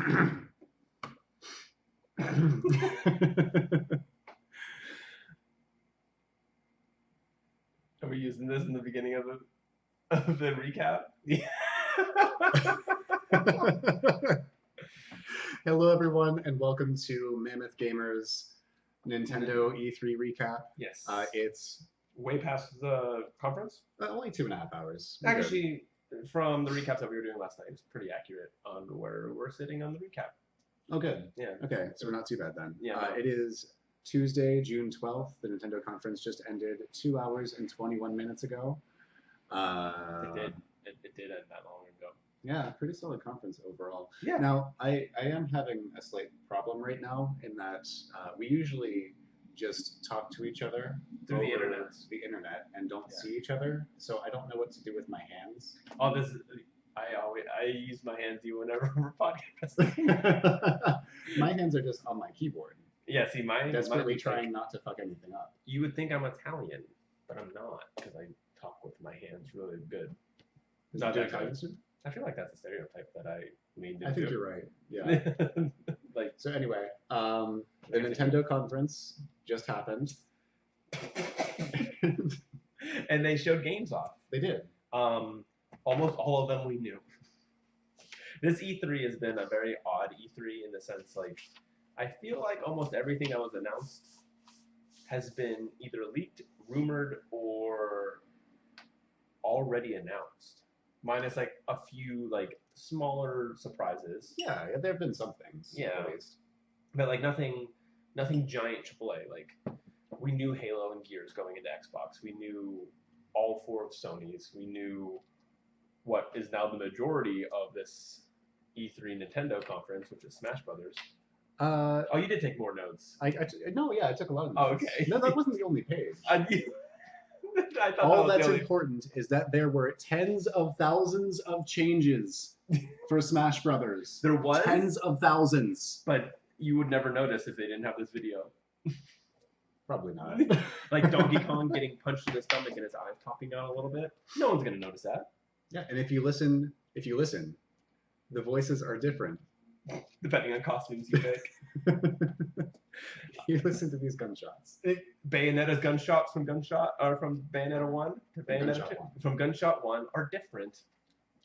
Are we using this in the beginning of the recap? Yeah. Hello, everyone, and welcome to Mammoth Gamers Nintendo E3 recap. Yes. It's way past the conference. only 2.5 hours. We're good. Actually, from the recaps that we were doing last night, it's pretty accurate on where we're sitting on the recap. Oh, good. Yeah. Okay, so we're not too bad then. Yeah. It is Tuesday, June 12th. The Nintendo conference just ended 2 hours and 21 minutes ago. It did. It did end that long ago. Yeah, pretty solid conference overall. Yeah. Now, I am having a slight problem right now in that we usually just talk to each other Through the over internet. the internet and don't see each other, so I don't know what to do with my hands. Oh, I use my hands even whenever we're podcasting. My hands are just on my keyboard. Yeah, see, mine Desperately trying not to fuck anything up. You would think I'm Italian, but I'm not because I talk with my hands really good. Is Not it that Italian? I feel like that's a stereotype that I leaned into. I think you're right. Yeah. Like, So anyway, the Nintendo conference just happened. and they showed games off. They did. Almost all of them we knew. This E3 has been a very odd E3 in the sense, like, I feel like almost everything that was announced has been either leaked, rumored, or already announced. Minus like a few like smaller surprises. Yeah, there have been some things. Yeah. At least. But like nothing giant AAA. Like we knew Halo and Gears going into Xbox. We knew all 4 of Sony's. We knew what is now the majority of this E3 Nintendo conference, which is Smash Brothers. Oh, you did take more notes. I took a lot of notes. Oh, okay. No, that wasn't the only page. I thought All that was that's the only... important is that there were tens of thousands of changes for Smash Brothers. There was? Tens of thousands. But you would never notice if they didn't have this video. Probably not. Like Donkey Kong getting punched in the stomach and his eyes popping out a little bit. No one's going to notice that. Yeah, and if you listen, the voices are different. Depending on costumes you pick. You listen to these gunshots. Bayonetta's gunshots from Bayonetta 1 to Bayonetta 2 from Gunshot 1 are different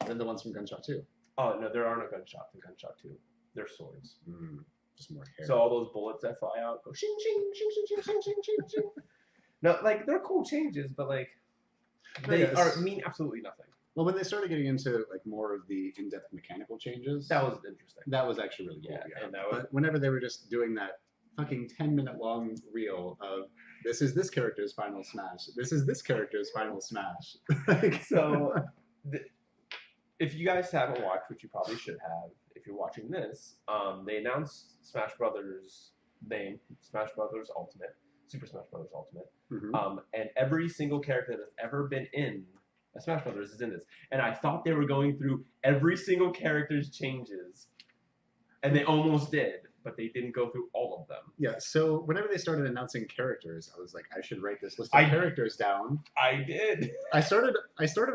than the ones from Gunshot 2. Oh, no, there are no gunshots in Gunshot 2. They're swords. Just more hair. So all those bullets that fly out go shing, shing, shing, shing, shing, shing, shing, shing, shing. No, like, they're cool changes, but, like, they mean absolutely nothing. Well, when they started getting into like more of the in-depth mechanical changes, that was interesting. That was actually really cool. Yeah. And but whenever they were just doing that fucking 10-minute long reel of this is this character's final smash, this is this character's final smash. So, if you guys haven't watched, which you probably should have, if you're watching this, they announced Smash Brothers name, Smash Brothers Ultimate, Super Smash Brothers Ultimate, and every single character that has ever been in Smash Brothers is in this. And I thought they were going through every single character's changes. And they almost did, but they didn't go through all of them. Yeah, so whenever they started announcing characters, I was like, I should write this list of characters down. I did. I started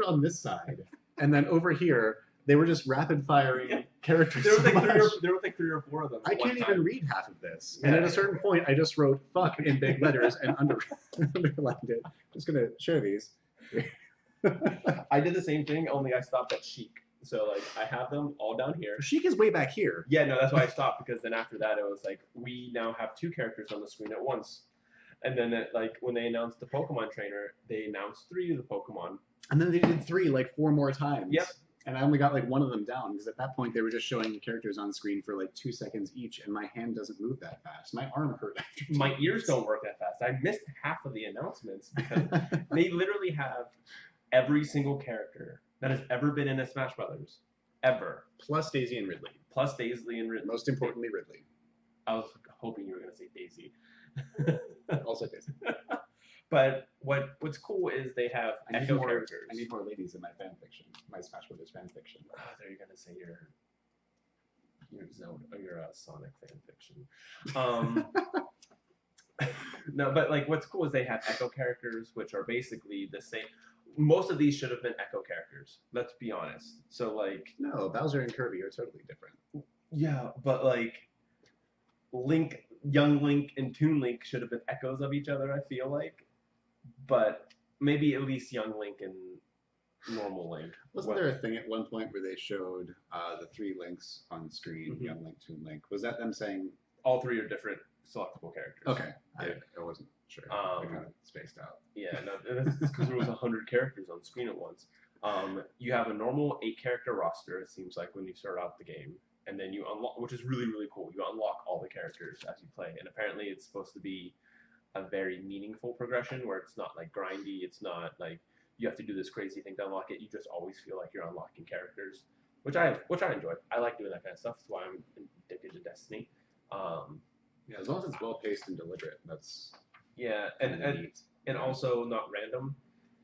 on this side, and then over here, they were just rapid firing characters. There were like 3 or 4 of them. I can't even read half of this. Yeah. And at a certain point, I just wrote fuck in big letters and underlined it. Just gonna share these. I did the same thing, only I stopped at Sheik. So, like, I have them all down here. Sheik is way back here. Yeah, no, that's why I stopped, because then after that, it was like, we now have 2 characters on the screen at once. And then, when they announced the Pokemon trainer, they announced 3 of the Pokemon. And then they did 3, 4 more times. Yep. And I only got, 1 of them down, because at that point, they were just showing the characters on screen for, 2 seconds each, and my hand doesn't move that fast. My arm hurt after 2 My ears don't work that fast. I missed half of the announcements, because they literally have every single character that has ever been in a Smash Brothers. Ever. Plus Daisy and Ridley. Most importantly, Ridley. I was hoping you were going to say Daisy. Also Daisy. But what's cool is they have echo characters. I need more ladies in my fanfiction. My Smash Brothers fanfiction. Oh, there you're going to say your Sonic fanfiction. No, but what's cool is they have echo characters, which are basically the same. Most of these should have been echo characters. Let's be honest. So no, Bowser and Kirby are totally different. Yeah, but like Link, young Link, and Toon Link should have been echoes of each other. I feel like, but maybe at least young Link and normal Link. Wasn't there a thing at one point where they showed the three links on screen, Mhm. Young Link, Toon Link? Was that them saying? All three are different selectable characters. Okay, Yeah. I wasn't sure. I Um, kind of spaced out. Yeah, no, that's because there was 100 characters on screen at once. You have a normal 8 character roster. It seems like when you start out the game, and then you unlock, which is really really cool. You unlock all the characters as you play, and apparently it's supposed to be a very meaningful progression where it's not like grindy. It's not like you have to do this crazy thing to unlock it. You just always feel like you're unlocking characters, which I enjoy. I like doing that kind of stuff. That's why I'm addicted to Destiny. Um, Yeah, as long as it's well paced and deliberate, that's yeah, neat. and also not random,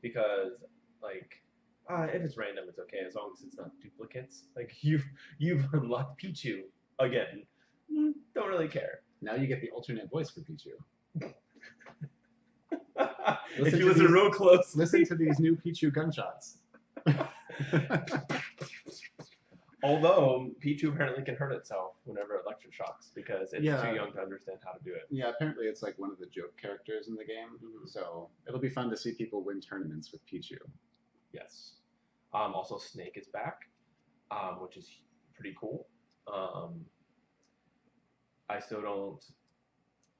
because like if it's random, it's okay as long as it's not duplicates. Like you've unlocked Pichu again. Don't really care. Now you get the alternate voice for Pichu. If you listen real close, Listen to these new Pichu gunshots. Although Pichu apparently can hurt itself whenever electric shocks because it's Yeah. too young to understand how to do it. Yeah, apparently it's like one of the joke characters in the game. Mhm. So it'll be fun to see people win tournaments with Pichu. Yes. Also, Snake is back, which is pretty cool. I still don't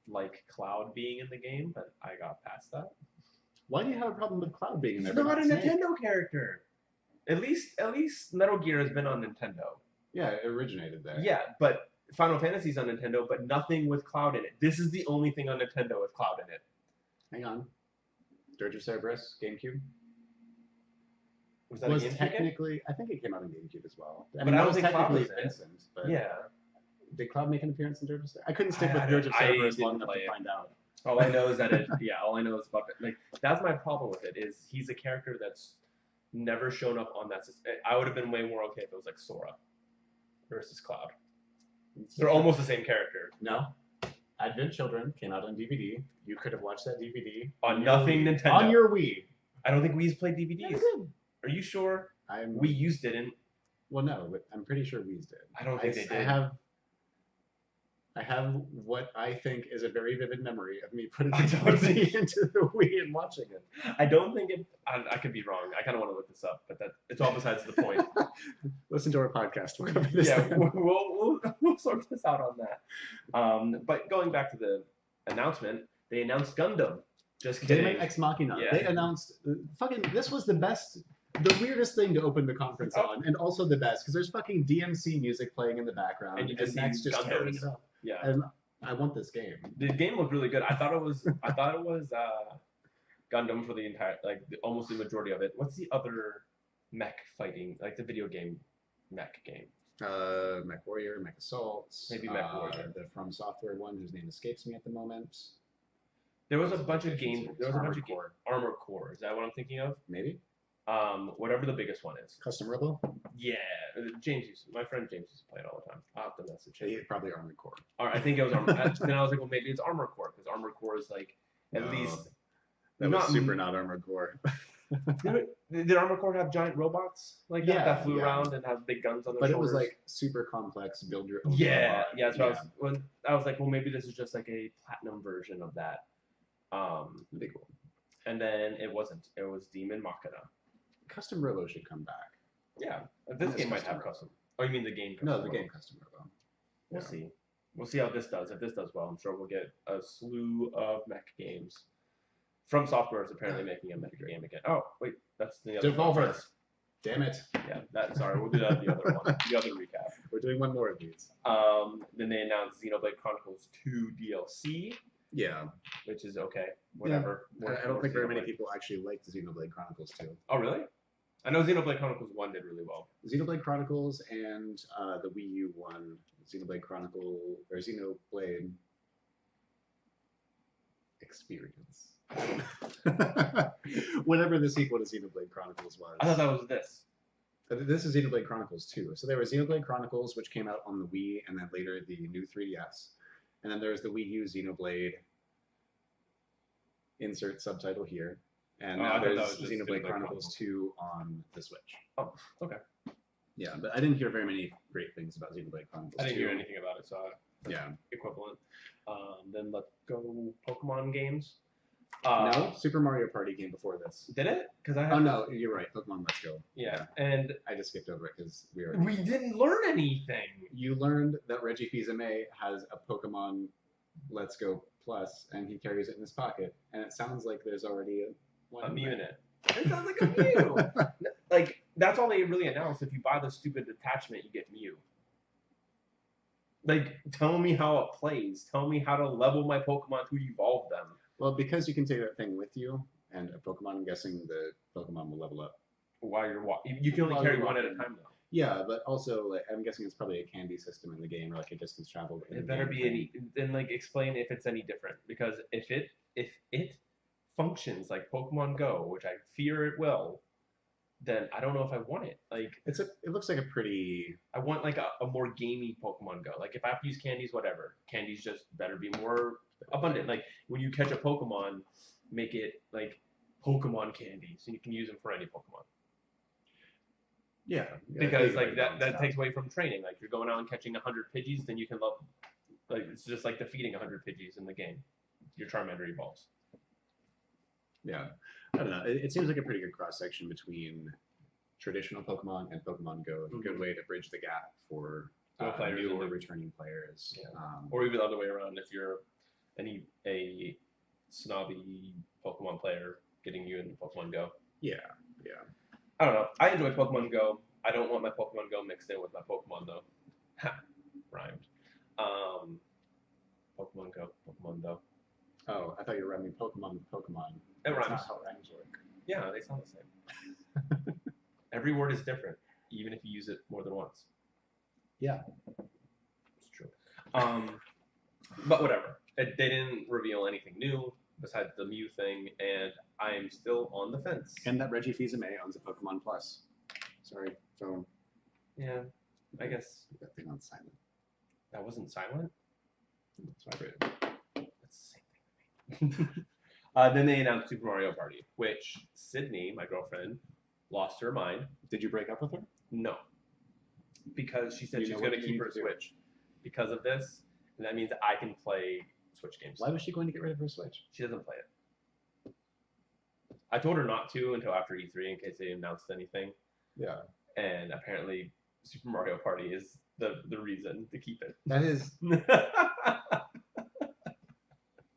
like Cloud being in the game, but I got past that. Why do you have a problem with Cloud being in there? He's but not a Snake? Nintendo character. At least Metal Gear has been on Nintendo. Yeah, it originated there. Yeah, but Final Fantasy's on Nintendo, but nothing with Cloud in it. This is the only thing on Nintendo with Cloud in it. Hang on. Dirge of Cerberus, GameCube. Was that Was a GameCube game? technically, I think it came out on GameCube as well. But I don't that was think Cloud technically was in it. Vincent, but Yeah. did Cloud make an appearance in Dirge of Cerberus? I couldn't stick with I- Dirge of I Cerberus long didn't enough play to it. find out. All I know is that all I know is about it. Like that's my problem with it is he's a character that's never shown up on that system. I would have been way more okay if it was like Sora versus Cloud. They're almost the same character. No. Advent Children came out on DVD. You could have watched that DVD On your nothing Wii. Nintendo. On your Wii. I don't think Wii's played DVDs. Yeah, we did. Are you sure? I'm Wii U's didn't. well, no, but I'm pretty sure Wii's did. I don't think they did. I have what I think is a very vivid memory of me putting the I don't DVD into the Wii and watching it. I don't think it. I could be wrong. I kind of want to look this up, but it's all besides the point. Listen to our podcast. We'll cover this Yeah, then. we'll sort this out on that. But going back to the announcement, they announced Gundam. Just kidding. Daemon Ex Machina. Yeah. They announced this was the weirdest thing to open the conference on, and also the best because there's fucking DMC music playing in the background, And you just see Max just Gundams. tearing it up. Yeah. And I want this game. The game looked really good. I thought it was Gundam for the entire almost the majority of it. What's the other mech fighting the video game mech game? Mech Warrior, Mech Assault, Maybe Mech Warrior. the From Software one whose name escapes me at the moment. There was a bunch of games. There was a bunch of Core. Armored Core. Is that what I'm thinking of? Maybe Whatever the biggest one is. Custom Rebel. Yeah, my friend James used to play it all the time. I'll have to message him. Probably Armored Core. Or I think it was Armored. Then I was like, well, maybe it's Armored Core because Armored Core is at No, least. That was super not Armored Core. Did Armored Core have giant robots that flew around and have big guns on their But shoulders? it was super complex. Build your own. Yeah, robot. yeah. That's what I was like, well, maybe this is just like a platinum version of that. That'd be cool. And then it wasn't. It was Demon Machina. Custom Robo should come back. Yeah, this Yes, game might Custom have Robo. custom. Oh, you mean the game? Custom No, the Robo. game Custom Robo. We'll Yeah. see. We'll see how this does. If this does well, I'm sure we'll get a slew of mech games. From Software is apparently making a mech game again. Oh, wait, that's the other Devolver. conference. Damn it. Yeah, sorry, we'll do that the other one, the other recap. We're doing one more of these. Then they announced Xenoblade Chronicles 2 DLC, Yeah. which is okay, whatever. I don't think very many people actually liked Xenoblade Chronicles 2. Oh, really? I know Xenoblade Chronicles 1 did really well. Xenoblade Chronicles and the Wii U one, Xenoblade Experience. Whatever the sequel to Xenoblade Chronicles was. I thought that was this. This is Xenoblade Chronicles 2. So there was Xenoblade Chronicles, which came out on the Wii, and then later the new 3DS. And then there's the Wii U Xenoblade, insert subtitle here. And Oh, I now thought that there's was just Xenoblade Xenoblade Chronicles 2 on the Switch. Oh, okay. Yeah, but I didn't hear very many great things about Xenoblade Chronicles I didn't 2. hear anything about it, so Yeah. equivalent. Then let's go Pokemon games. No, Super Mario Party came before this. Did it? Because I Oh no, you're right. Pokemon Let's Go. Yeah, and I just skipped over it because we already. we didn't learn anything. You learned that Reggie Fils-Aimé has a Pokemon Let's Go Plus, and he carries it in his pocket, and it sounds like there's already a Mew in it. It sounds like a Mew. Like that's all they really announced. If you buy the stupid attachment, you get Mew. Like, tell me how it plays. Tell me how to level my Pokemon to evolve them. Well, because you can take that thing with you, and a Pokemon, I'm guessing the Pokemon will level up. While you're walking, you can only carry one at a time though. Yeah, but also, like, I'm guessing it's probably a candy system in the game, or like a distance traveled. It better be any. Then like explain if it's any different, because if it functions like Pokemon Go, which I fear it will, then I don't know if I want it. Like it looks like a pretty. I want like a more gamey Pokemon Go. Like if I have to use candies, whatever. Candies just better be more abundant. Like when you catch a Pokemon, make it like Pokemon candy, so you can use them for any Pokemon. Yeah, because like that takes away from training. Like you're going out and catching 100 Pidgeys, then you can level. Like it's just like defeating 100 Pidgeys in the game. Your Charmander evolves. Yeah, I don't know. It seems like a pretty good cross section between traditional Pokemon and Pokemon Go. A good way to bridge the gap for new or returning players. Yeah. Or even the other way around, if you're a snobby Pokemon player getting you into Pokemon Go. Yeah. I don't know. I enjoy Pokemon Go. I don't want my Pokemon Go mixed in with my Pokemon though. Ha, rhymed. Pokemon Go, Pokemon though. Oh, I thought you were rhyming Pokemon with Pokemon. It rhymes. That's not how rhymes work. Yeah, they sound the same. Every word is different, even if you use it more than once. Yeah. It's true. But whatever. They didn't reveal anything new besides the Mew thing, and I am still on the fence. And that Reggie Fils-Aimé owns a Pokemon Plus. Sorry, phone. Yeah, I guess. Put that thing on silent. That wasn't silent? It's vibrated. That's the same thing. Then they announced Super Mario Party, which Sydney, my girlfriend, lost her mind. Did you break up with her? No. Because she said she's going to keep her Switch. Because of this, and that means I can play Switch games. Why was she going to get rid of her Switch? She doesn't play it. I told her not to until after E3 in case they announced anything. Yeah. And apparently Super Mario Party is the reason to keep it. That is.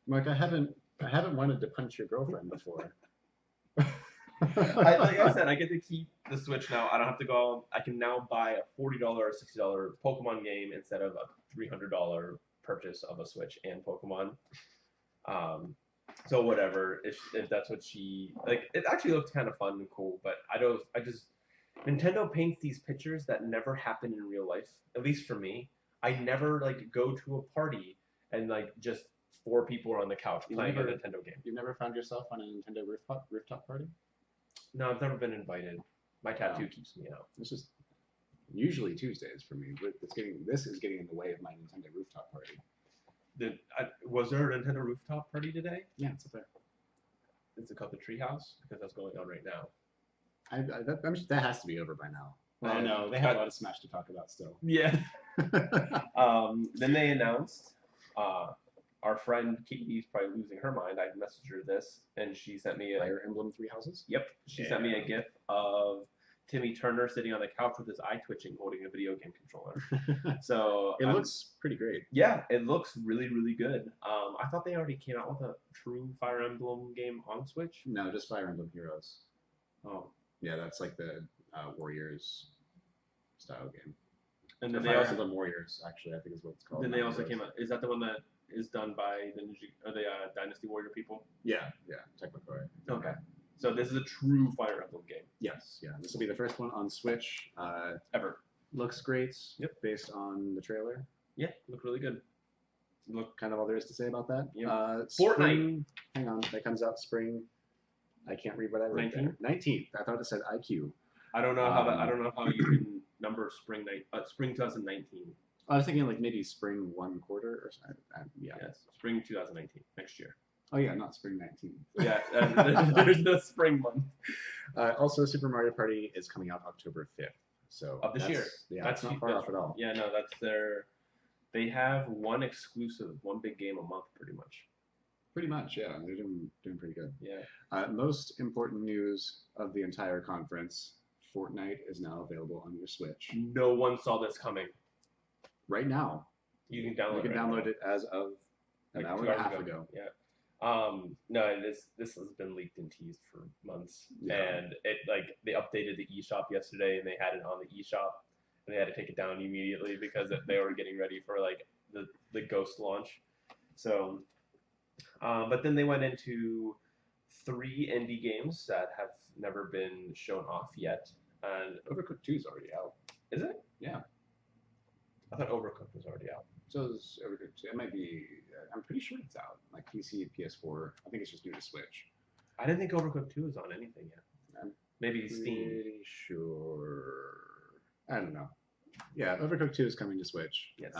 Mark, I haven't wanted to punch your girlfriend before. Like I said, I get to keep the Switch now. I don't have to go. I can now buy a $40 or $60 Pokemon game instead of a $300 purchase of a Switch and Pokemon. So whatever, if that's what she like, it actually looks kind of fun and cool. But I just Nintendo paints these pictures that never happen in real life. At least for me, I never like go to a party and like just 4 people are on the couch playing a Nintendo game. You've never found yourself on a Nintendo rooftop party? No, I've never been invited. My tattoo keeps me out. It's just usually Tuesdays for me. This is getting in the way of my Nintendo rooftop party. Was there a Nintendo rooftop party today? Yeah, it's up there. Is it called the Treehouse? Because that's going on right now. That has to be over by now. Well, no, they have a lot of Smash to talk about still. Yeah. Then they announced, our friend Katie's probably losing her mind. I messaged her this, and she sent me Fire Emblem 3 Houses? Yep. She sent me a GIF of Timmy Turner sitting on the couch with his eye twitching, holding a video game controller. So it looks pretty great. Yeah, it looks really, really good. I thought they already came out with a true Fire Emblem game on Switch. No, just Fire Emblem Heroes. Oh. Yeah, that's like the Warriors style game. And then Fire Emblem Warriors, actually, I think is what it's called. Then they also came out. Is that the one that is done by the Dynasty Warrior people? Yeah, technically. Okay. So this is a true Fire Emblem game. Yes, yeah. This will be the first one on Switch. Ever. Looks great. Yep. Based on the trailer. Yeah, look really good. Look, kind of all there is to say about that. Yep. Spring, Fortnite. Hang on, that comes out spring. I can't read what I wrote. 19th. I thought it said IQ. I don't know how that. I don't know how you can number spring 2019. I was thinking like maybe spring 1 quarter or something. Yeah. Yes, spring 2019, next year. Oh yeah, not spring 19. Yeah, there's the spring month. Also, Super Mario Party is coming out October 5th. So of this year. Yeah, that's not far off at all. Yeah, no, that's their. They have one exclusive, one big game a month, pretty much. Pretty much, yeah. They're doing pretty good. Yeah. Most important news of the entire conference: Fortnite is now available on your Switch. No one saw this coming. Right now. You can download. You can download it as of an hour and a half ago. Yeah. No, this has been leaked and teased for months, and they updated the eShop yesterday, and they had it on the eShop, and they had to take it down immediately because they were getting ready for like the Ghost launch. So, but then they went into 3 indie games that have never been shown off yet, and Overcooked 2 is already out. Is it? Yeah. I thought Overcooked was already out. So is Overcooked 2. It might be. I'm pretty sure it's out. Like PC, PS4. I think it's just new to Switch. I didn't think Overcooked 2 was on anything yet. Maybe Steam. Pretty sure. I don't know. Yeah, Overcooked 2 is coming to Switch. Yes.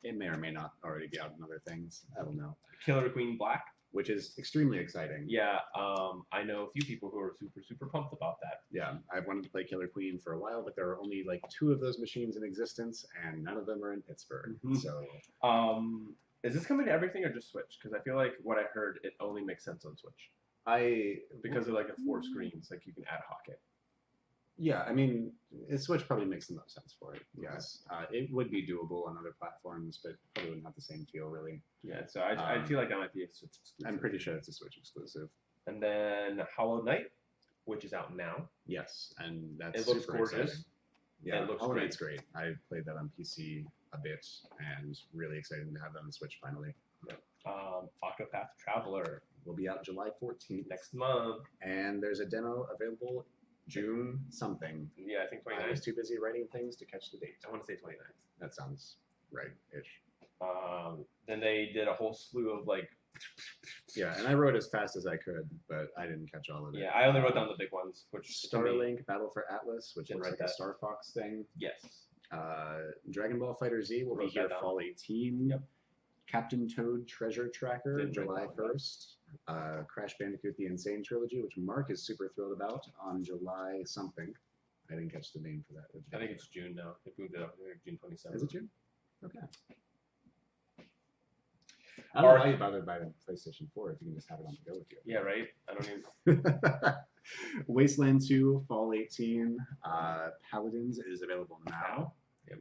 It may or may not already be out in other things. I don't know. Killer Queen Black. Which is extremely exciting. Yeah, I know a few people who are super pumped about that. Yeah, I've wanted to play Killer Queen for a while, but there are only like 2 of those machines in existence, and none of them are in Pittsburgh. Mm-hmm. So, is this coming to everything or just Switch? Because I feel like what I heard, it only makes sense on Switch. Because of like the 4 screens, like you can ad hoc it. Yeah, I mean, Switch probably makes the most sense for it. Yes, it would be doable on other platforms, but probably wouldn't have the same feel, really. Yeah, so I feel like that might be a Switch exclusive. I'm pretty sure it's a Switch exclusive. And then Hollow Knight, which is out now. Yes, and that's it looks super gorgeous. Exciting. Yeah, it looks Hollow great. Knight's great. I played that on PC a bit, and really excited to have that on the Switch finally. Yep. Octopath Traveler will be out July 14th. Next month. And there's a demo available June something. Yeah, I think 29th. I was too busy writing things to catch the date. I want to say 29th. That sounds right-ish. Then they did a whole slew of like. Yeah, and I wrote as fast as I could, but I didn't catch all of it. Yeah, I only wrote down the big ones, which Starlink Battle for Atlas, which Didn't looks write like that. a Star Fox thing. Yes. Dragon Ball Fighter Z will be Wrote that here down. fall 18. Yep. Captain Toad Treasure Tracker, Didn't write July that one down. 1st. Crash Bandicoot The Insane Trilogy, which Mark is super thrilled about, on July something. I didn't catch the name for that. I think it's June now. They moved it up. I think June 27th. Is it June? Okay. I don't know why you bothered by the PlayStation 4 if you can just have it on the go with you. Yeah, right? I don't even. Wasteland 2, fall 18. Paladins is available now. Yep.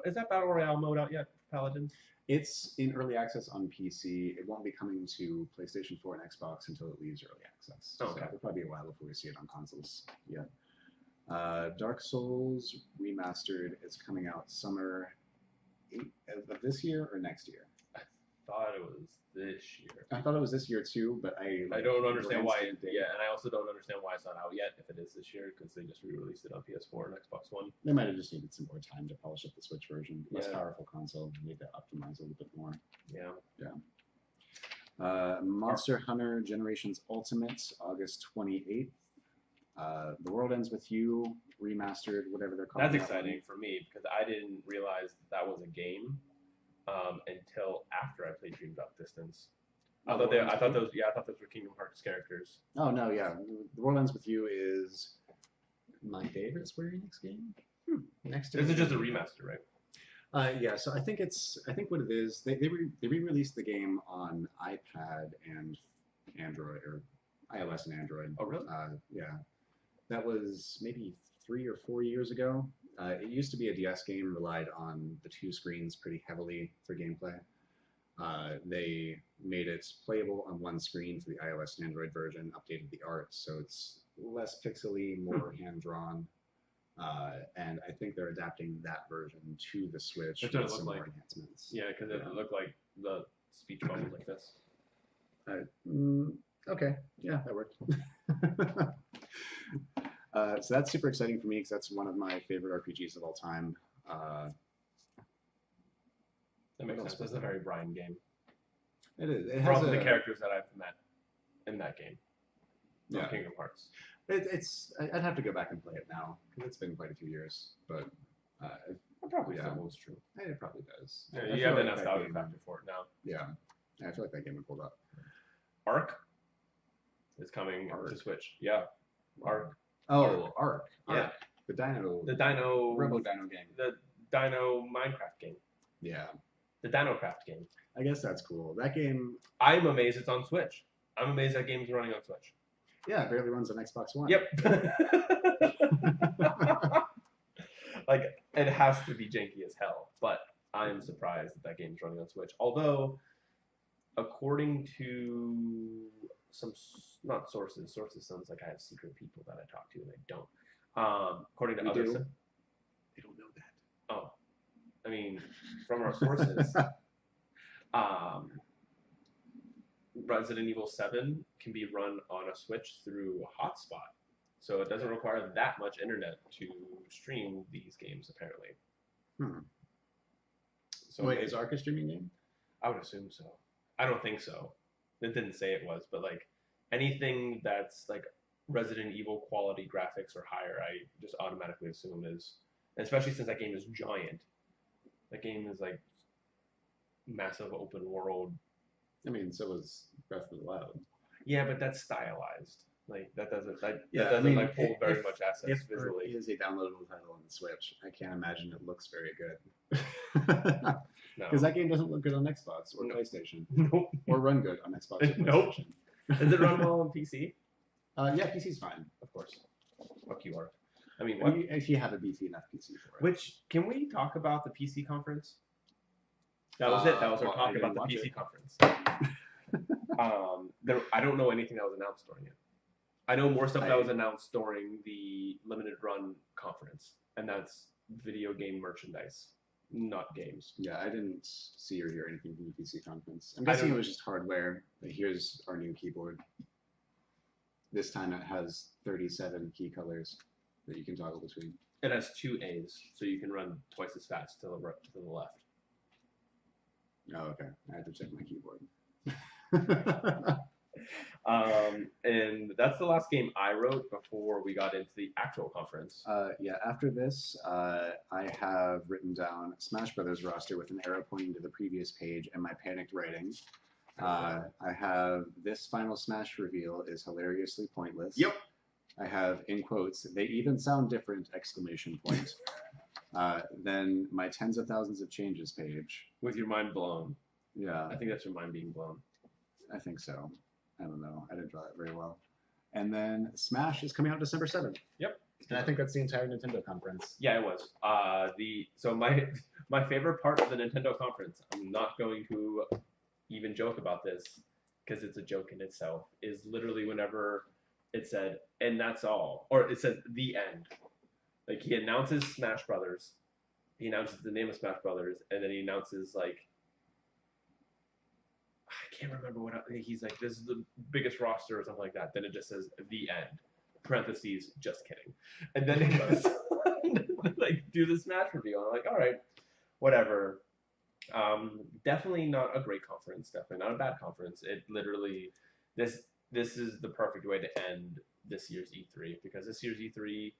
Is that Battle Royale mode out yet, Paladins? It's in early access on PC. It won't be coming to PlayStation 4 and Xbox until it leaves early access. Oh, okay. So it'll probably be a while before we see it on consoles. Yeah. Dark Souls Remastered is coming out summer of this year or next year? I thought it was this year. I thought it was this year too, but I don't understand why. glanced at the date. Yeah, and I also don't understand why it's not out yet if it is this year because they just re-released it on PS4 and Xbox One. They might have just needed some more time to polish up the Switch version. Less Yeah. powerful console. They need to optimize a little bit more. Yeah. Monster Hunter Generations Ultimate, August 28th. The World Ends With You Remastered, whatever they're calling That's that one. exciting for me because I didn't realize that was a game until after I played Dream Drop Distance. I thought those were Kingdom Hearts characters. Oh no, yeah. The World Ends With You is my favorite Square Enix game. Next to This is just a remaster, right? Yeah, so I think what it is, they re-released the game on iPad and Android, or iOS and Android. Oh, really? Yeah. That was maybe 3 or 4 years ago. It used to be a DS game, relied on the 2 screens pretty heavily for gameplay. They made it playable on 1 screen for the iOS and Android version, updated the art, so it's less pixely, more hand-drawn. And I think they're adapting that version to the Switch That's what with it some looked more like. enhancements. Yeah, because it looked like the speech bubbles like this. Okay, yeah, that worked. So that's super exciting for me because that's one of my favorite RPGs of all time. That makes sense. It's a very Brian game. It is. It From has the characters that I've met in that game. From Yeah. Kingdom Hearts. I'd have to go back and play it now because it's been quite a few years, but That probably Yeah. still holds true. it probably does. Yeah, I you feel have the like that nostalgia game- factor for it now. Yeah, I feel like that game would hold up. Ark is coming to Ark. Switch. Yeah. Ark. Oh, Ark. Yeah. The Dino. The Dino. Robo Dino game. The Dino Minecraft game. Yeah. The Dinocraft game. I guess that's cool. That game. I'm amazed it's on Switch. I'm amazed that game's running on Switch. Yeah, it barely runs on Xbox One. Yep. Like, it has to be janky as hell, but I'm surprised that game's running on Switch. Although, according to some, not sources sounds like I have secret people that I talk to and I don't. According to We others. do. They don't know that. Oh. I mean, from our sources, Resident Evil 7 can be run on a Switch through a hotspot. So it doesn't require that much internet to stream these games, apparently. So wait, is Ark a streaming game? I would assume so. I don't think so. It didn't say it was, but like anything that's like Resident Evil quality graphics or higher, I just automatically assume is, especially since that game is giant. That game is like massive open world. I mean, so was Breath of the Wild. Yeah, but that's stylized. Like that doesn't hold very much assets if visually. It is a downloadable title on the Switch. I can't imagine it looks very good. No. Because that game doesn't look good on Xbox or PlayStation. Nope. Or run good on Xbox or PlayStation. Nope. Does it run well on PC? Yeah, PC's fine. Of course. Fuck you, Art. I mean, if you have a beefy enough PC for it. Which, can we talk about the PC conference? That was it. That was our talk about the PC conference. I don't know anything that was announced during it. I know more stuff that was announced during the limited run conference, and that's video game merchandise, not games. Yeah, I didn't see or hear anything from the PC conference. I'm guessing it was just hardware. But here's our new keyboard. This time it has 37 key colors that you can toggle between. It has 2 A's, so you can run twice as fast to the left. Oh, okay. I have to check my keyboard. And that's the last game I wrote before we got into the actual conference. Yeah, after this, I have written down Smash Brothers roster with an arrow pointing to the previous page and my panicked writing. I have this final Smash reveal is hilariously pointless. Yep. I have, in quotes, they even sound different, exclamation point. Then my tens of thousands of changes page. With your mind blown. Yeah. I think that's your mind being blown. I think so. I don't know. I didn't draw it very well. And then Smash is coming out December 7th. Yep. And I think that's the entire Nintendo conference. Yeah, it was. So my favorite part of the Nintendo conference, I'm not going to even joke about this because it's a joke in itself, is literally whenever it said, and that's all, or it said the end. Like, he announces Smash Brothers, he announces the name of Smash Brothers, and then he announces, like, I can't remember what, he's like, this is the biggest roster or something like that. Then it just says the end, parentheses, just kidding. And then it goes like, do the Smash review. I'm like, all right, whatever. Definitely not a great conference, definitely not a bad conference. It literally, this is the perfect way to end this year's E3, because this year's E3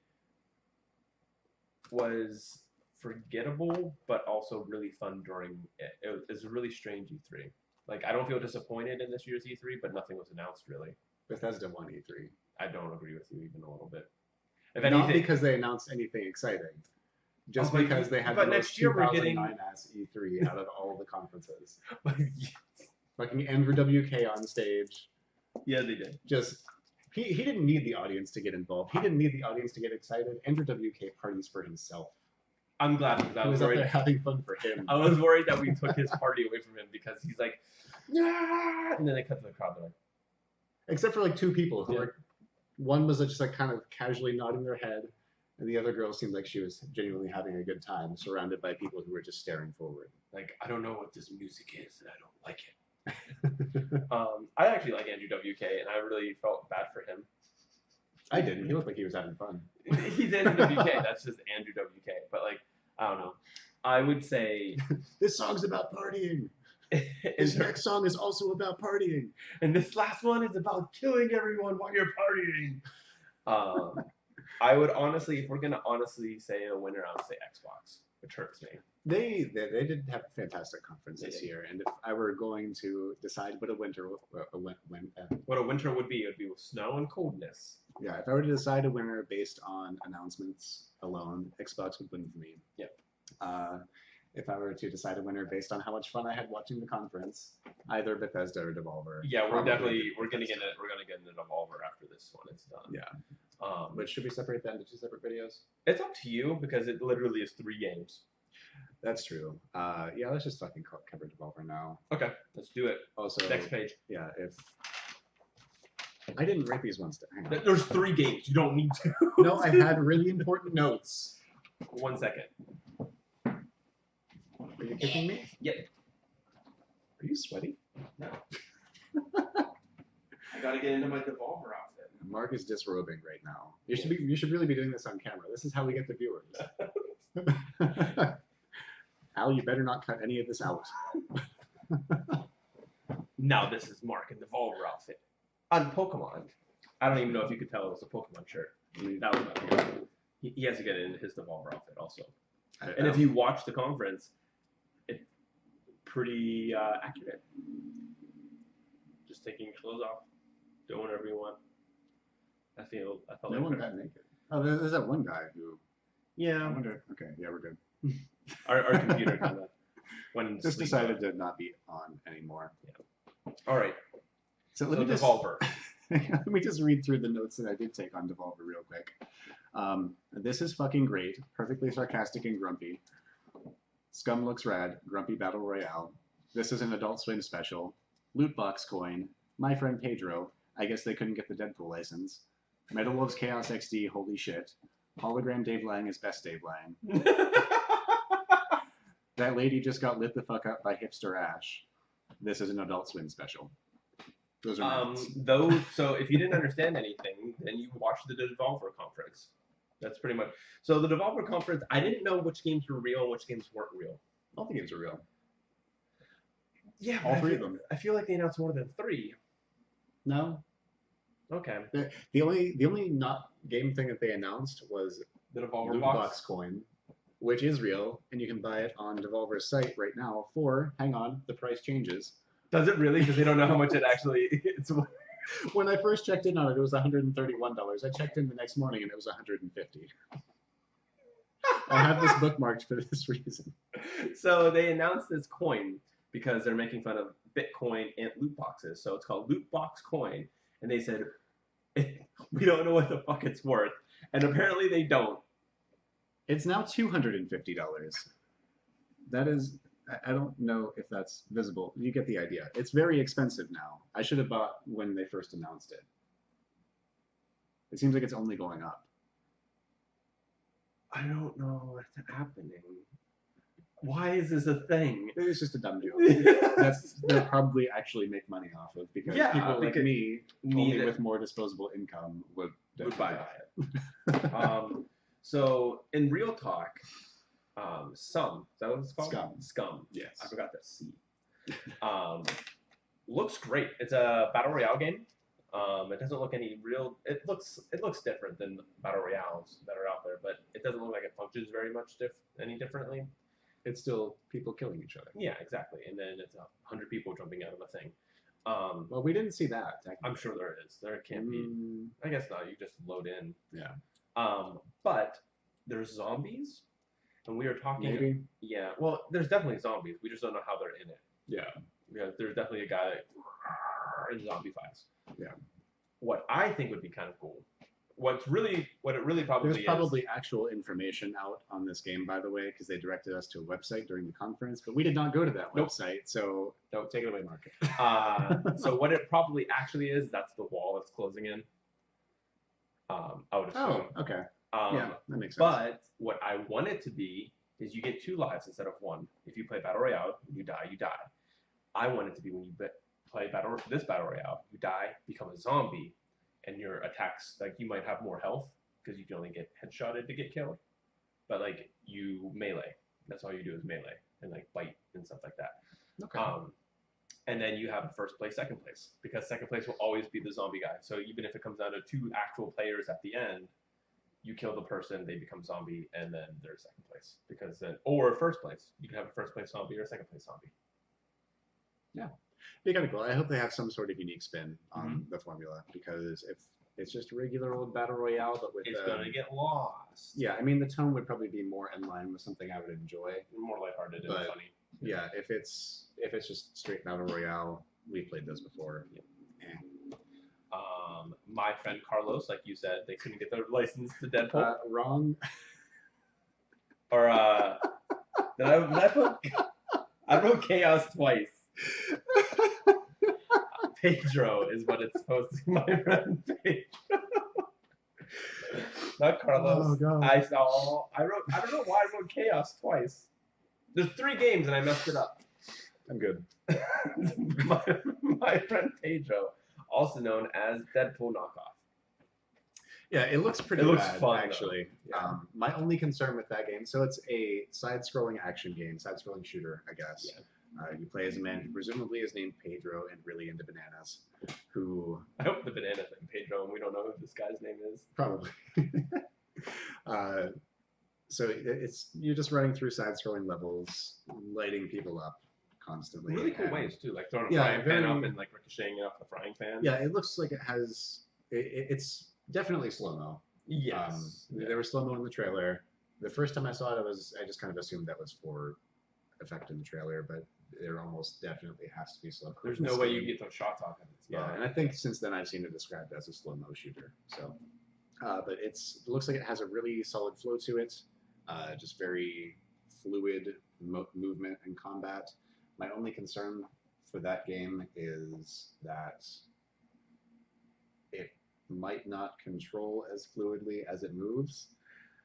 was forgettable, but also really fun during it. It was a really strange E3. Like, I don't feel disappointed in this year's E3, but nothing was announced, really. Bethesda won E3. I don't agree with you even a little bit. If anything, not because they announced anything exciting. Just because they had the most 2009-ass E3 out of all the conferences. Yes. Fucking Andrew WK on stage. Yeah, they did. Just, he didn't need the audience to get involved. He didn't need the audience to get excited. Andrew WK parties for himself. I'm glad, because I was worried. Up there having fun for him. I was worried that we took his party away from him because he's like, yeah, and then they cut to the crowd. Like, except for like 2 people who were, one was just like kind of casually nodding their head, and the other girl seemed like she was genuinely having a good time, surrounded by people who were just staring forward. Like, I don't know what this music is, and I don't like it. I actually like Andrew WK, and I really felt bad for him. I didn't. He looked like he was having fun. He's Andrew WK. That's just Andrew WK. But, like, I don't know. I would say... This song's about partying. This next song is also about partying. And this last one is about killing everyone while you're partying. I would honestly, if we're going to honestly say a winner, I would say Xbox. which hurts me. They did have a fantastic conference this year, and if I were going to decide what a winter What a winter would be, it would be with snow and coldness. yeah, if I were to decide a winner based on announcements alone, Xbox would win for me. Yep. If I were to decide a winner based on how much fun I had watching the conference, either Bethesda or Devolver. Yeah, we're gonna get into Devolver after this one. It's done. Yeah. But should we separate that into 2 separate videos? It's up to you because it literally is 3 games. That's true. Yeah, let's just fucking cover Devolver now. Okay, let's do it. Also, next page. Yeah, if I didn't write these ones down. There's 3 games. You don't need to. No, I had really important notes. 1 second. Are you kicking me? Yep. Are you sweaty? No. I gotta get into my Devolver outfit. Mark is disrobing right now. You should really be doing this on camera. This is how we get the viewers. Al, you better not cut any of this out. Now this is Mark in Devolver outfit. On Pokemon. I don't even know if you could tell it was a Pokemon shirt. That was he has to get into his Devolver outfit also. And if you watch the conference, it's pretty accurate. Just taking your clothes off, doing whatever you want. I felt no like one got naked. Oh, there's that one guy who. Yeah. I wonder. Okay, yeah, we're good. Our computer kind of just decided to not be on anymore. Yeah. All right. So let me Devolver. Let me just read through the notes that I did take on Devolver real quick. This is fucking great. Perfectly sarcastic and grumpy. Scum looks rad. Grumpy Battle Royale. This is an Adult Swim special. Loot box coin. My friend Pedro. I guess they couldn't get the Deadpool license. Metal Wolves Chaos XD. Holy shit. Hologram Dave Lang is best Dave Lang. That lady just got lit the fuck up by Hipster Ash. This is an Adult Swim special. Those are so if you didn't understand anything, then you watched the Devolver conference. That's pretty much. So the Devolver conference, I didn't know which games were real and which games weren't real. All the games are real. Yeah, all 3 of them. I feel like they announced more than 3. No. Okay. The only not game thing that they announced was the Devolver Loot box coin, which is real, and you can buy it on Devolver's site right now for, hang on, the price changes. Does it really? Because they don't know how much it actually is. When I first checked in on it, it was $131. I checked in the next morning and it was $150. I have this bookmarked for this reason. So they announced this coin because they're making fun of Bitcoin and loot boxes. So it's called Loot Box Coin. And they said, we don't know what the fuck it's worth. And apparently they don't. It's now $250. That is, I don't know if that's visible. You get the idea. It's very expensive now. I should have bought when they first announced it. It seems like it's only going up. I don't know what's happening. Why is this a thing? It's just a dumb joke. They'll probably actually make money off of because people like me, only with more disposable income, would buy it. So in real talk, Scum, is that what it's called? Scum. Yes. I forgot that C. Looks great. It's a battle royale game. It doesn't look any real. It looks different than battle royales that are out there, but it doesn't look like it functions very much any differently. It's still people killing each other. Yeah, exactly. And then it's 100 people jumping out of a thing. Well, we didn't see that. I'm sure there is. There can be. I guess not. You just load in. Yeah. But there's zombies, and we are talking. Maybe. Yeah. Well, there's definitely zombies. We just don't know how they're in it. Yeah. Yeah. There's definitely a guy in zombie fights. Yeah. What I think would be kind of cool. What it really probably There's probably actual information out on this game, by the way, because they directed us to a website during the conference, but we did not go to that website, so don't take it away, Mark. So what it probably actually is, that's the wall that's closing in. I would assume. Oh, okay. Yeah, that makes sense. But what I want it to be is you get 2 lives instead of 1. If you play Battle Royale, when you die, you die. I want it to be when you play this Battle Royale, you die, become a zombie, and your attacks, like, you might have more health because you can only get headshotted to get killed, but like you melee. That's all you do is melee and like bite and stuff like that. Okay. And then you have first place, second place, because second place will always be the zombie guy. So even if it comes down to 2 actual players at the end, you kill the person, they become zombie, and then they're second place. place because then, or first place. You can have a first place zombie or a second place zombie. Yeah, be kind of cool. I hope they have some sort of unique spin on the formula because if it's just a regular old battle royale, but with it's gonna get lost. Yeah, I mean the tone would probably be more in line with something I would enjoy. More lighthearted and funny. Yeah, if it's just straight battle royale, we've played those before. Yeah. My friend Carlos, like you said, they couldn't get their license to Deadpool. Wrong. Or did I put? I wrote Chaos twice. Pedro is what it's supposed to be. My friend Pedro. Not Carlos. Oh, God. I don't know why I wrote Chaos twice. There's 3 games and I messed it up. I'm good. my friend Pedro, also known as Deadpool knockoff. Yeah, it looks pretty It looks bad, fun, actually. Yeah. My only concern with that game, so it's a side-scrolling action game, side-scrolling shooter, I guess. Yeah. You play as a man who presumably is named Pedro and really into bananas, who... I hope the banana's named Pedro and we don't know who this guy's name is. Probably. So you're just running through side-scrolling levels, lighting people up constantly. Really cool ways, too, like throwing a Yeah, frying pan very- up and like ricocheting it off the frying pan. Yeah, it looks like it has... It's definitely slow-mo. Yes. There was slow-mo in the trailer. The first time I saw it, I just kind of assumed that was for effect in the trailer, but there almost definitely has to be slow-mo. There's no way you get those shots off it. Yeah, and I think since then I've seen it described as a slow-mo shooter. So, but it looks like it has a really solid flow to it, just very fluid movement and combat. My only concern for that game is that it might not control as fluidly as it moves.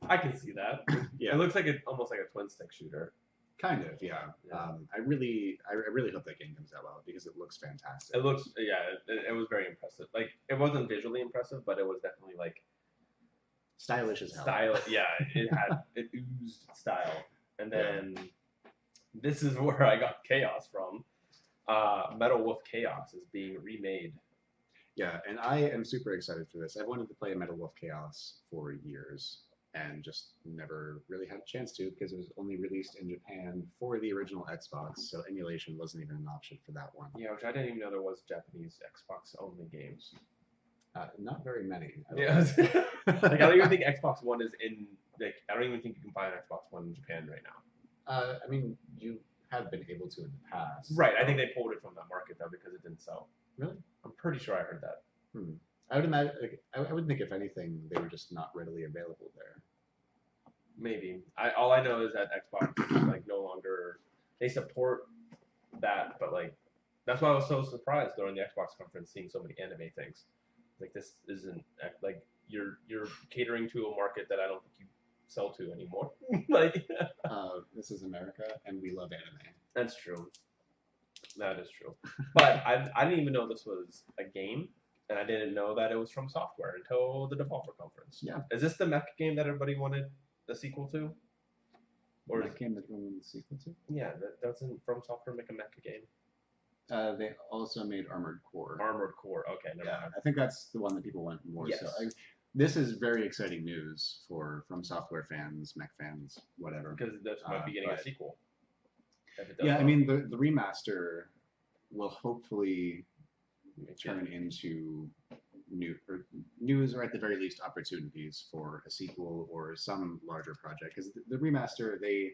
I can see that. Yeah. It looks like almost like a twin stick shooter. Kind of, yeah. Yeah. I really hope that game comes out well because it looks fantastic. It looks, it was very impressive. Like, it wasn't visually impressive, but it was definitely like Stylish as hell. style. Yeah, it oozed style. And then this is where I got Chaos from. Metal Wolf Chaos is being remade. Yeah, and I am super excited for this. I've wanted to play Metal Wolf Chaos for years and just never really had a chance to because it was only released in Japan for the original Xbox, so emulation wasn't even an option for that one. Yeah, which I didn't even know there was Japanese Xbox only games. Not very many. Yeah. Like, I don't even think Xbox One is in, like, I don't even think you can buy an Xbox One in Japan right now. I mean, you have been able to in the past. Right, I think they pulled it from that market, though, because it didn't sell. Really? I'm pretty sure I heard that. I would imagine. I would think if anything, they were just not readily available there. Maybe. All I know is that Xbox like no longer they support that, but like that's why I was so surprised during the Xbox conference seeing so many anime things. Like this isn't like you're catering to a market that I don't think you sell to anymore. Like this is America, and we love anime. that's true. That is true. But I didn't even know this was a game. And I didn't know that it was from Software until the Devolver conference. Yeah. Is this the mech game that everybody wanted the sequel to? Or the game that everyone wanted the sequel to? Yeah, doesn't From Software make a mecha game? They also made Armored Core. Armored Core. Okay, never mind. I think that's the one that people want more. Yes. So this is very exciting news for From Software fans, mech fans, whatever. Because this might be getting a sequel. Yeah, I mean the remaster will hopefully turn into news, or at the very least opportunities for a sequel or some larger project. Because the remaster, they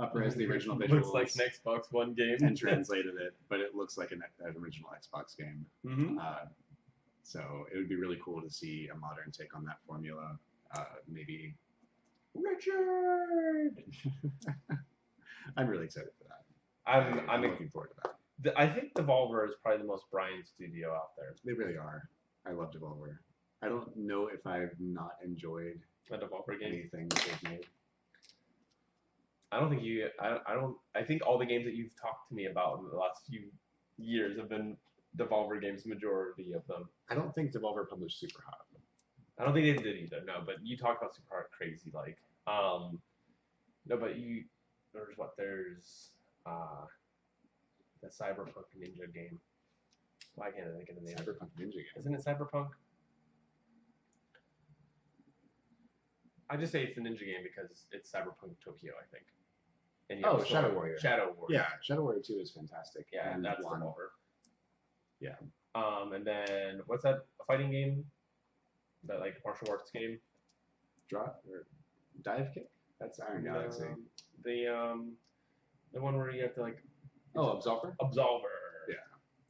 up-res the original visuals. Looks like an Xbox One game. And translated it, but it looks like an original Xbox game. Mm-hmm. So it would be really cool to see a modern take on that formula. Maybe Richard. I'm really excited for that. I'm looking forward to that. I think Devolver is probably the most Brian studio out there. They really are. I love Devolver. I don't know if I've not enjoyed A Devolver game. anything that they've made. I don't think you. I don't. I think all the games that you've talked to me about in the last few years have been Devolver games. Majority of them. I don't think Devolver published Super Hot. I don't think they did either. No, but you talked about Super Hard crazy like. No, but there's the Cyberpunk Ninja game. Why can't I think of the name? Cyberpunk Ninja game. Isn't it Cyberpunk? I just say it's a ninja game because it's Cyberpunk Tokyo, I think. And Oh, Shadow Warrior. Shadow Warrior. Yeah, Shadow Warrior 2 is fantastic. Yeah, and that's one. Devolver. Yeah. And then what's that fighting game? That like martial arts game? Drop or dive kick? That's Iron Galaxy. The one where you have to like. Oh, Absolver. Absolver. Yeah.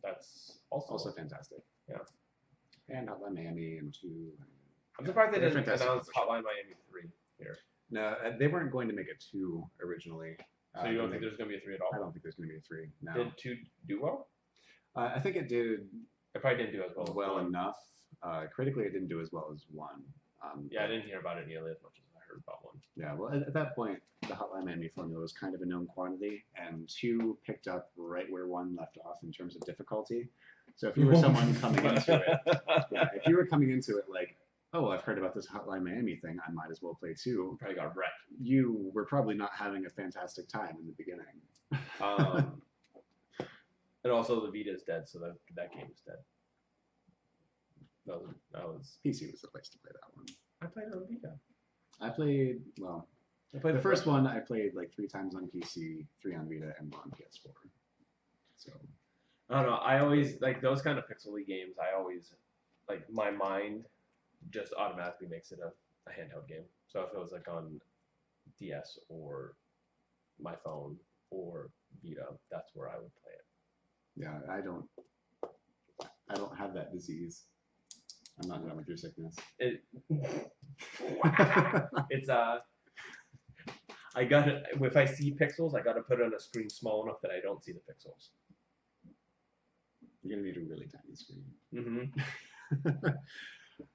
That's also fantastic. Yeah. And Hotline Miami and 2. I'm surprised they didn't fantastic announce Hotline Miami 3 here. No, they weren't going to make a 2 originally. So you don't think there's going to be a 3 at all? I don't think there's going to be a 3. No. Did 2 do well? I think it did. It probably didn't do as well. Enough. Critically, it didn't do as well as 1. Yeah, I didn't hear about it nearly as much as I heard about 1. Yeah, well, at that point, the Hotline Miami formula was kind of a known quantity, and 2 picked up right where 1 left off in terms of difficulty. So if you were someone coming into it, if you were coming into it like, oh, I've heard about this Hotline Miami thing, I might as well play 2. Probably got wrecked. You were probably not having a fantastic time in the beginning. And also the Vita is dead, so that game is dead. That was PC was the place to play that one. I played it on Vita. I played the first one. I played like 3 times on PC, 3 on Vita, and 1 on PS4. So I don't know. I always like those kind of pixely games. I always like my mind just automatically makes it a handheld game. So if it was like on DS or my phone or Vita, that's where I would play it. Yeah, I don't have that disease. I'm not done with your sickness. It's I gotta, if I see pixels, I gotta put it on a screen small enough that I don't see the pixels. You're gonna need a really tiny screen. Mm-hmm.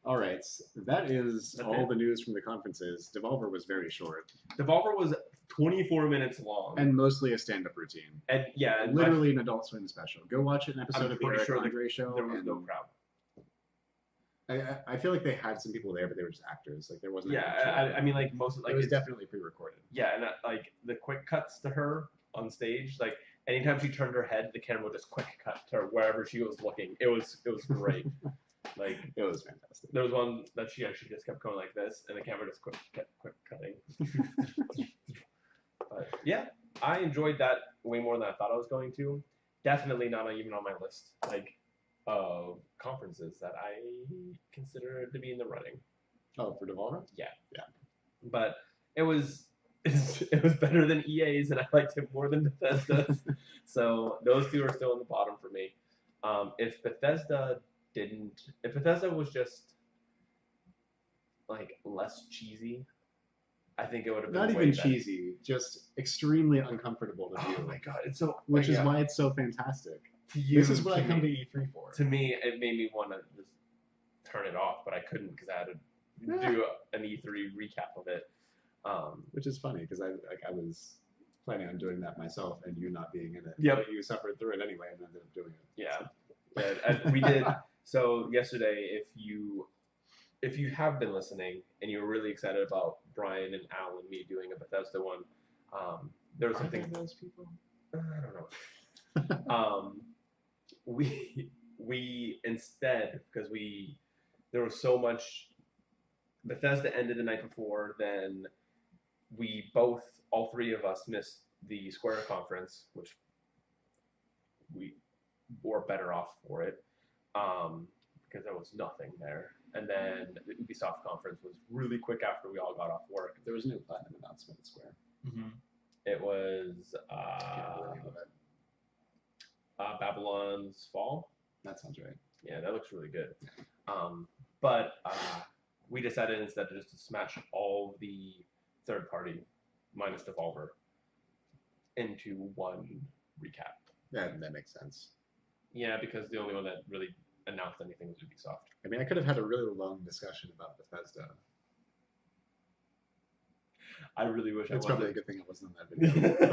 All right, that is all the news from the conferences. Devolver was very short. Devolver was 24 minutes long. And mostly a stand-up routine. And yeah, literally an Adult Swim special. Go watch an episode of the Eric sure Andre show. There was no crowd. I feel like they had some people there, but they were just actors. Like there wasn't. Yeah, I mean, like most of like it was definitely pre-recorded. Yeah, and like the quick cuts to her on stage, like anytime she turned her head, the camera would just quick cut to her wherever she was looking. It was great. Like it was fantastic. There was one that she actually just kept going like this, and the camera just kept quick cutting. But yeah, I enjoyed that way more than I thought I was going to. Definitely not even on my list. Like. Of conferences that I consider to be in the running. Oh, for Devolver? Yeah. Yeah. But it was better than EA's, and I liked it more than Bethesda's. So those 2 are still in the bottom for me. If Bethesda was just like less cheesy, I think it would have been not way even better. Cheesy, just extremely uncomfortable to view. Oh my god, it's so. Which is why it's so fantastic. This is what I come to E3 for. To me, it made me want to just turn it off, but I couldn't because I had to do an E3 recap of it. Which is funny because I was planning on doing that myself, and you not being in it. Yep. But you suffered through it anyway, and ended up doing it. Yeah. So. We did. So yesterday, if you have been listening and you were really excited about Brian and Al and me doing a Bethesda one, there was something. Those people? I don't know. We instead, because there was so much. Bethesda ended the night before, then all 3 of us missed the Square conference, which we were better off for it, because there was nothing there. And then the Ubisoft conference was really quick after we all got off work. There was no platinum announcement at Square. Mm-hmm. It was Babylon's Fall. That sounds right. Yeah, that looks really good. But we decided instead just to smash all the third party minus Devolver into one recap. Yeah, that makes sense. Yeah, because the only one that really announced anything was Ubisoft. I mean, I could have had a really long discussion about Bethesda. I really wish I It's wasn't. probably a good thing I wasn't on that video.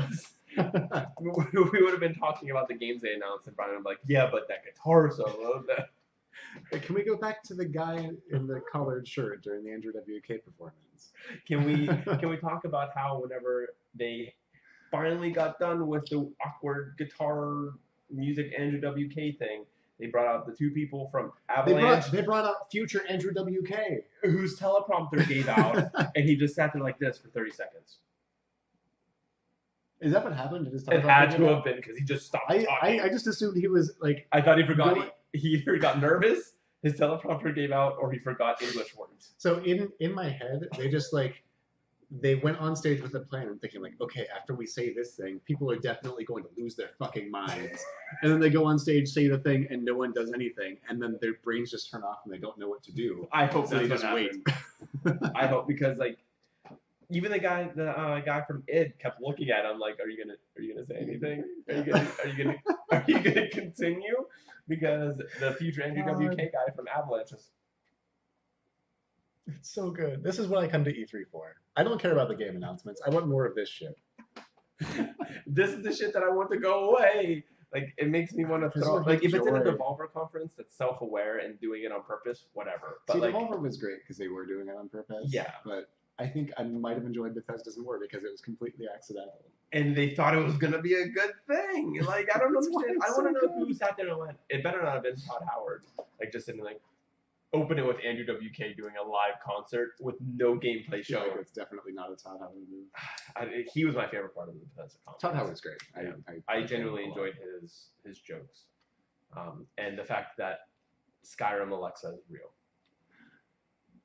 We would have been talking about the games they announced, and Brian would be like, yeah, but that guitar solo. Hey, can we go back to the guy in the collared shirt during the Andrew WK performance? Can we talk about how whenever they finally got done with the awkward guitar music Andrew WK thing, They brought out the two people from Avalanche They brought out future Andrew WK. whose teleprompter gave out, and he just sat there like this for 30 seconds. Is that what happened? Did his It had teleprompter to go have out? been because he just stopped I talking. just assumed he was like. I thought he forgot. Going- He either got nervous, his teleprompter gave out, or he forgot English words. So in my head, they just like they went on stage with a plan and thinking like, okay, after we say this thing, people are definitely going to lose their fucking minds. And then they go on stage, say the thing, and no one does anything, and then their brains just turn off and they don't know what to do. I hope So they that's just what wait. happened. I hope because like even the guy from Id kept looking at him like, are you gonna say anything? Are you gonna continue? Because the future Andrew WK guy from Avalanche is. It's so good. This is what I come to E3 for. I don't care about the game announcements. I want more of this shit. This is the shit that I want to go away. Like it makes me want to throw. Preserve Like if it's in a joy. Devolver conference that's self-aware and doing it on purpose, whatever. But See, like, Devolver was great because they were doing it on purpose. Yeah. But I think I might have enjoyed Bethesda's more because it was completely accidental. and they thought it was gonna be a good thing. Like I don't That's why understand. it's I want to so know who good. sat there and went. It better not have been Todd Howard. Like just sitting like, open it with Andrew WK doing a live concert with no gameplay I feel show. like it's definitely not a Todd Howard move. He was my favorite part of the Bethesda conference. Todd Howard's great. Yeah. I I genuinely enjoyed his jokes, and the fact that Skyrim Alexa is real,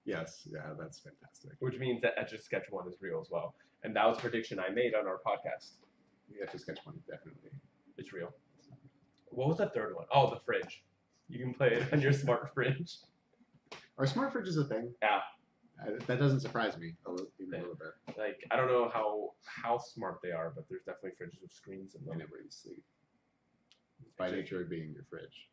Yes, yeah, that's fantastic. which means that Etch a Sketch 1 is real as well. And that was a prediction I made on our podcast. Yeah, just sketch one, definitely. It's real. What was the third one? Oh, the fridge. You can play it on your smart fridge. Our smart fridge is a thing. Yeah. That doesn't surprise me even a little bit. Like I don't know how smart they are, but there's definitely fridges with screens in them. And it where you sleep. By nature of being your fridge.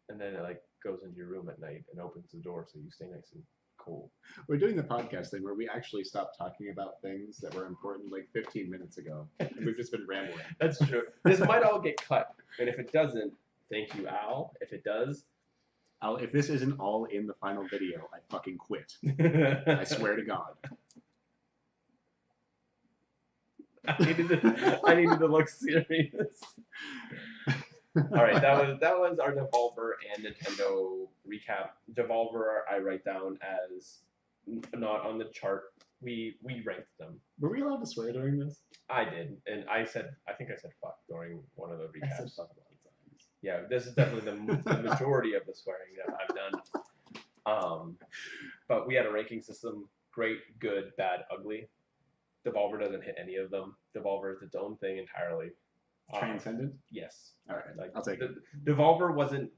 And then it like goes into your room at night and opens the door so you stay nice and cool. We're doing the podcast thing where we actually stopped talking about things that were important like 15 minutes ago. We've just been rambling. That's true. This might all get cut, and if it doesn't, thank you, Al. If it does, If this isn't all in the final video, I fucking quit. I swear to God. I needed to look serious. All right, that was our Devolver and Nintendo recap. Devolver, I write down as not on the chart. We ranked them. Were we allowed to swear during this? I did, and I think I said fuck during one of the I said recaps. fuck a lot of times. Yeah, this is definitely the majority of the swearing that I've done. But we had a ranking system: great, good, bad, ugly. Devolver doesn't hit any of them. Devolver is its own thing entirely. Transcendent? Yes. All right, Like I'll take it. Devolver wasn't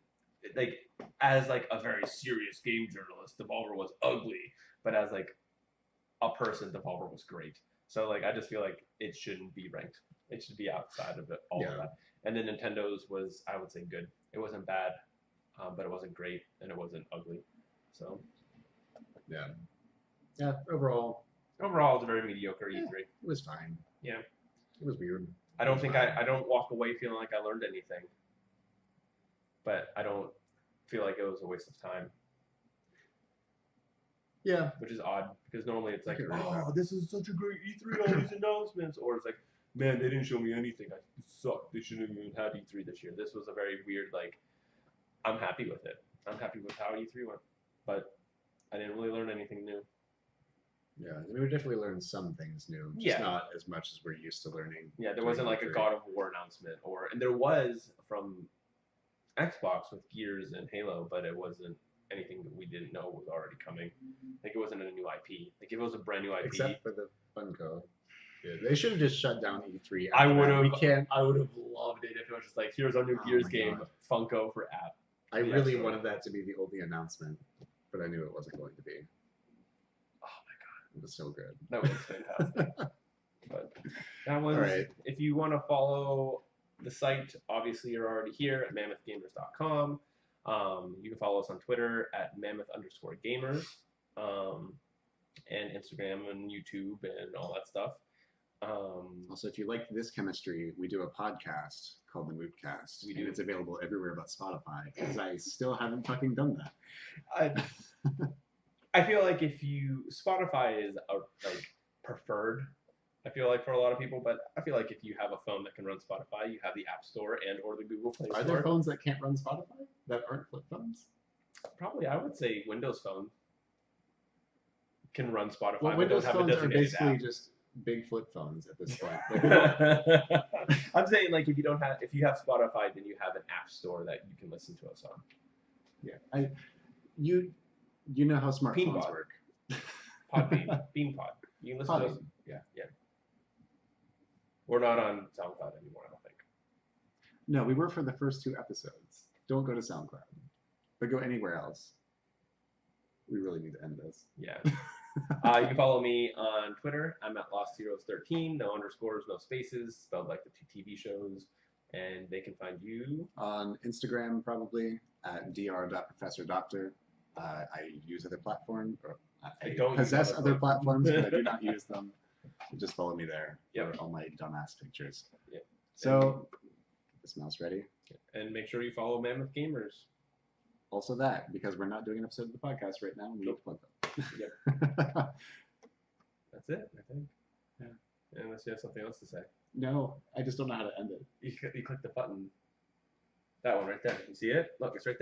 like as like a very serious game journalist. Devolver was ugly, but as like a person, Devolver was great. So like I just feel like it shouldn't be ranked. It should be outside of it, all of Yeah. that. And then Nintendo's was, I would say, good. It wasn't bad, but it wasn't great, and it wasn't ugly. So Yeah. Yeah, overall, overall, it was a very mediocre Yeah. E3. it was fine. Yeah. It was weird. I don't think I don't walk away feeling like I learned anything, but I don't feel like it was a waste of time, Yeah. which is odd because normally it's like, I can agree with oh, this is such a great E3, all these announcements, or it's like, man, they didn't show me anything. I sucked. They shouldn't have even had E3 this year. This was a very weird, like, I'm happy with it. I'm happy with how E3 went, but I didn't really learn anything new. Yeah. We definitely learned some things new. Just Yeah. not as much as we're used to learning. Yeah, there during wasn't like a E3. God of War announcement, and there was from Xbox with Gears and Halo, but it wasn't anything that we didn't know was already coming. Like it wasn't a new IP. Like if it was a brand new IP, Except for the Funko. Yeah, they should have just shut down E3. I after would that. have. We can't. I would have loved it if it was just like, here's our new Oh Gears my game, God. Funko for app. I Yeah, really sure. wanted that to be the only announcement, but I knew it wasn't going to be. Oh my It was so good. god, that was fantastic. But that was. All right. If you want to follow the site, obviously you're already here at mammothgamers.com. You can follow us on Twitter at mammoth_gamers, and Instagram and YouTube and all that stuff. Also, if you like this chemistry, we do a podcast called the Mootcast. We and do. it's available everywhere but Spotify, because I still haven't fucking done that. I feel like if you Spotify is a like preferred, I feel like for a lot of people, but I feel like if you have a phone that can run Spotify, you have the App Store and or the Google Play Store. Are there phones that can't run Spotify that aren't flip phones? Probably, I would say Windows Phone can run Spotify. Well, but Windows don't have a phones are designated basically app. just big flip phones at this point. Like, I'm saying like if you have Spotify, then you have an app store that you can listen to us on. yeah, you know how smartphones Beanpod. work. Podbean, Beanpod. You can listen to us. Podbean, yeah. We're not on SoundCloud anymore, I don't think. No, we were for the first 2 episodes. Don't go to SoundCloud, but go anywhere else. We really need to end this. Yeah. You can follow me on Twitter. I'm at LostHeroes13. No underscores, no spaces, spelled like the 2 TV shows. And they can find you On Instagram, probably at dr.professordoctor. I use other platforms, or I don't use possess other other platforms, but I do not use them. Just follow me there Yep. for all my dumbass pictures. Yep. So, this mouse ready? and make sure you follow Mammoth Gamers. Also that, because we're not doing an episode of the podcast right now, we need to plug them. Yep. That's it, I think. Yeah. Unless you have something else to say. No, I just don't know how to end it. You click the button. That one right there. You see it? Look, it's right there.